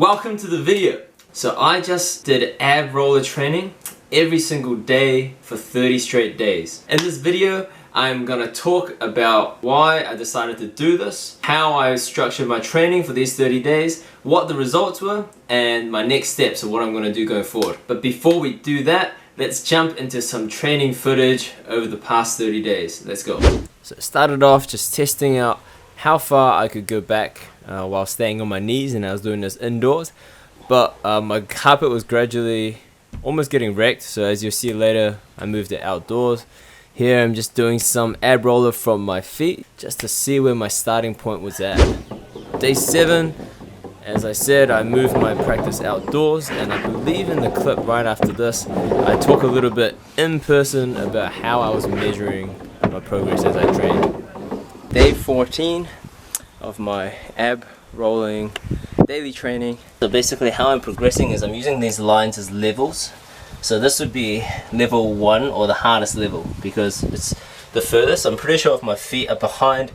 Welcome to the video. So I just did ab roller training every single day for 30 straight days. In this video, I'm gonna talk about why I decided to do this, how I structured my training for these 30 days, what the results were, and my next steps of what I'm gonna do going forward. But before we do that, let's jump into some training footage over the past 30 days. Let's go. So it started off just testing out how far I could go back while staying on my knees, and I was doing this indoors. But my carpet was gradually almost getting wrecked, so as you'll see later, I moved it outdoors. Here I'm just doing some ab roller from my feet just to see where my starting point was at. Day 7, as I said, I moved my practice outdoors, and I believe in the clip right after this, I talk a little bit in person about how I was measuring my progress as I trained. Day 14 of my ab rolling daily training. So basically how I'm progressing is I'm using these lines as levels. So this would be level 1, or the hardest level, because it's the furthest. I'm pretty sure if my feet are behind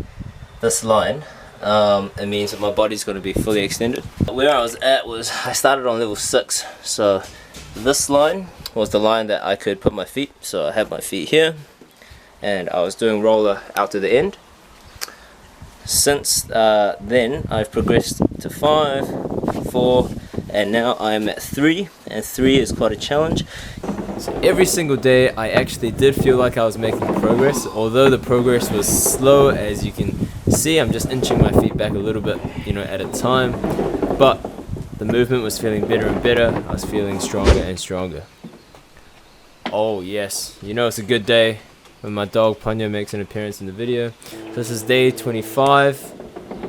this line, it means that my body's going to be fully extended. Where I was at was I started on level 6. So this line was the line that I could put my feet. So I had my feet here and I was doing roller out to the end. Since then I've progressed to 5, 4, and now I'm at 3, and 3 is quite a challenge. So every single day I actually did feel like I was making progress, although the progress was slow. As you can see, I'm just inching my feet back a little bit, at a time, but the movement was feeling better and better. I was feeling stronger and stronger. Oh yes, it's a good day when my dog Ponyo makes an appearance in the video. So this is day 25,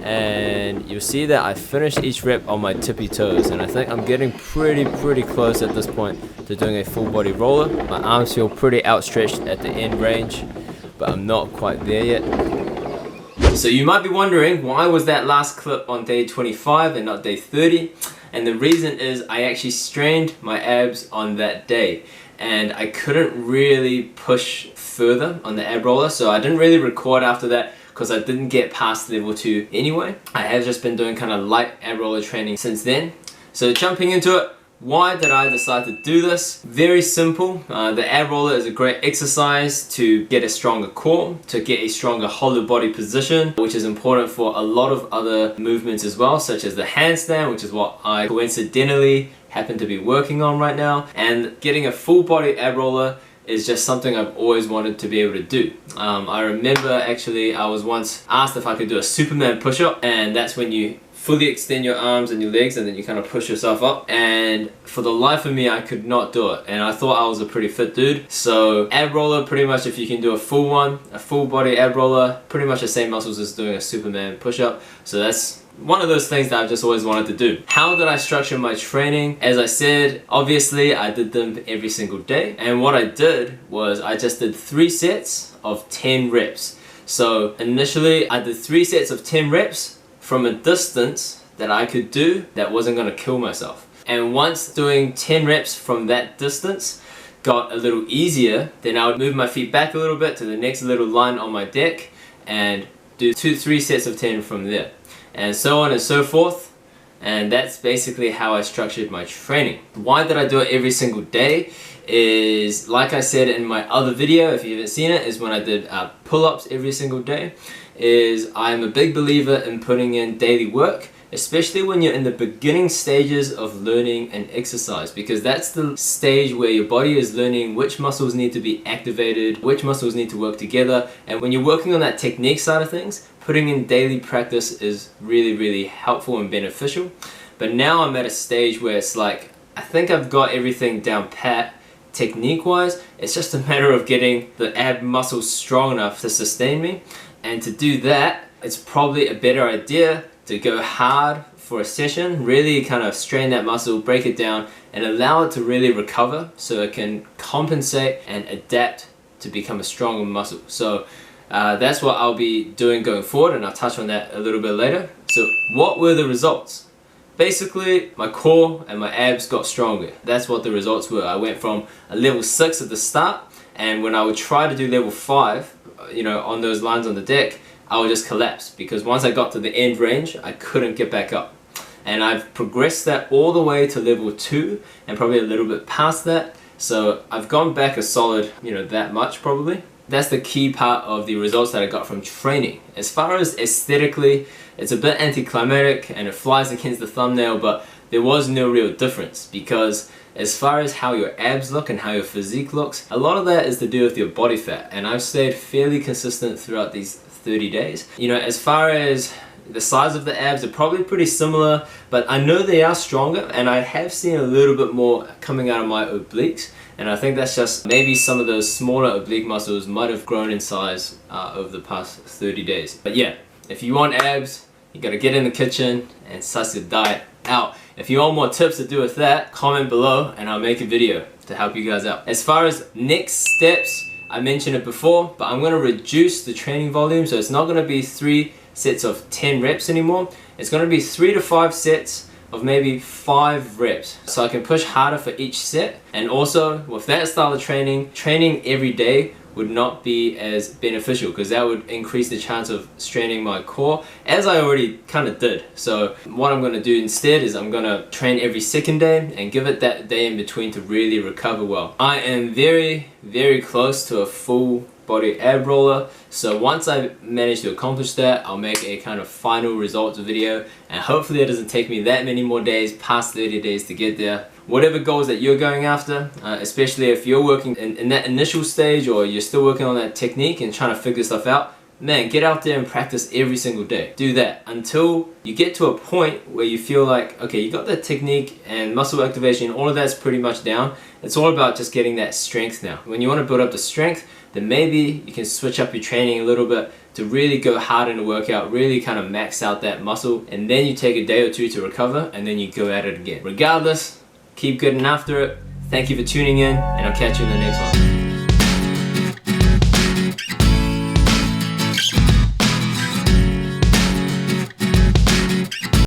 and you'll see that I finished each rep on my tippy toes, and I think I'm getting pretty close at this point to doing a full body roller. My arms feel pretty outstretched at the end range, but I'm not quite there yet. So you might be wondering, why was that last clip on day 25 and not day 30? And the reason is I actually strained my abs on that day, and I couldn't really push further on the ab roller, so I didn't really record after that because I didn't get past level 2 anyway. I have just been doing kind of light ab roller training since then. So jumping into it, why did I decide to do this? Very simple. The ab roller is a great exercise to get a stronger core, to get a stronger hollow body position, which is important for a lot of other movements as well, such as the handstand, which is what I coincidentally happen to be working on right now. And getting a full body ab roller is just something I've always wanted to be able to do. I remember actually I was once asked if I could do a Superman push-up, and that's when you fully extend your arms and your legs and then you kind of push yourself up, and for the life of me I could not do it, and I thought I was a pretty fit dude. So ab roller, pretty much if you can do a full one, a full body ab roller, pretty much the same muscles as doing a Superman push-up. So that's one of those things that I've just always wanted to do. How did I structure my training? As I said, obviously I did them every single day, and what I did was I just did 3 sets of 10 reps. So initially I did 3 sets of 10 reps from a distance that I could do that wasn't going to kill myself. And once doing 10 reps from that distance got a little easier, then I would move my feet back a little bit to the next little line on my deck and do 3 sets of 10 from there, and so on and so forth. And that's basically how I structured my training. Why did I do it every single day? Is, like I said in my other video, if you haven't seen it, is when I did pull-ups every single day. Is I'm a big believer in putting in daily work, especially when you're in the beginning stages of learning an exercise, because that's the stage where your body is learning which muscles need to be activated, which muscles need to work together. And when you're working on that technique side of things, putting in daily practice is really helpful and beneficial. But now I'm at a stage where it's like, I think I've got everything down pat technique wise. It's just a matter of getting the ab muscles strong enough to sustain me. And to do that, it's probably a better idea to go hard for a session, really kind of strain that muscle, break it down, and allow it to really recover so it can compensate and adapt to become a stronger muscle. So that's what I'll be doing going forward, and I'll touch on that a little bit later. So what were the results? Basically, my core and my abs got stronger. That's what the results were. I went from a level 6 at the start, and when I would try to do level 5, on those lines on the deck, I would just collapse, because once I got to the end range, I couldn't get back up. and I've progressed that all the way to level 2 and probably a little bit past that. So I've gone back a solid, that much probably. That's the key part of the results that I got from training. As far as aesthetically, it's a bit anticlimactic and it flies against the thumbnail, but there was no real difference, because as far as how your abs look and how your physique looks, a lot of that is to do with your body fat, and I've stayed fairly consistent throughout these 30 days. As far as the size of the abs, are probably pretty similar, but I know they are stronger, and I have seen a little bit more coming out of my obliques, and I think that's just maybe some of those smaller oblique muscles might have grown in size over the past 30 days. But yeah, if you want abs, you gotta get in the kitchen and suss your diet out. If you want more tips to do with that, comment below and I'll make a video to help you guys out. As far as next steps, I mentioned it before, but I'm gonna reduce the training volume, so it's not gonna be 3 sets of 10 reps anymore. It's gonna be 3 to 5 sets of maybe 5 reps, so I can push harder for each set. And also with that style of training every day would not be as beneficial, because that would increase the chance of straining my core, as I already kind of did. So what I'm going to do instead is I'm going to train every second day and give it that day in between to really recover well. I am very, very close to a full body ab roller, so once I manage to accomplish that, I'll make a kind of final results video, and hopefully it doesn't take me that many more days, past 30 days, to get there. Whatever goals that you're going after, especially if you're working in that initial stage, or you're still working on that technique and trying to figure stuff out, man, get out there and practice every single day. Do that until you get to a point where you feel like, okay, you got that technique and muscle activation, all of that's pretty much down. It's all about just getting that strength now. When you want to build up the strength, then maybe you can switch up your training a little bit to really go hard in the workout, really kind of max out that muscle, and then you take a day or two to recover, and then you go at it again. Regardless, keep getting after it. Thank you for tuning in, and I'll catch you in the next one.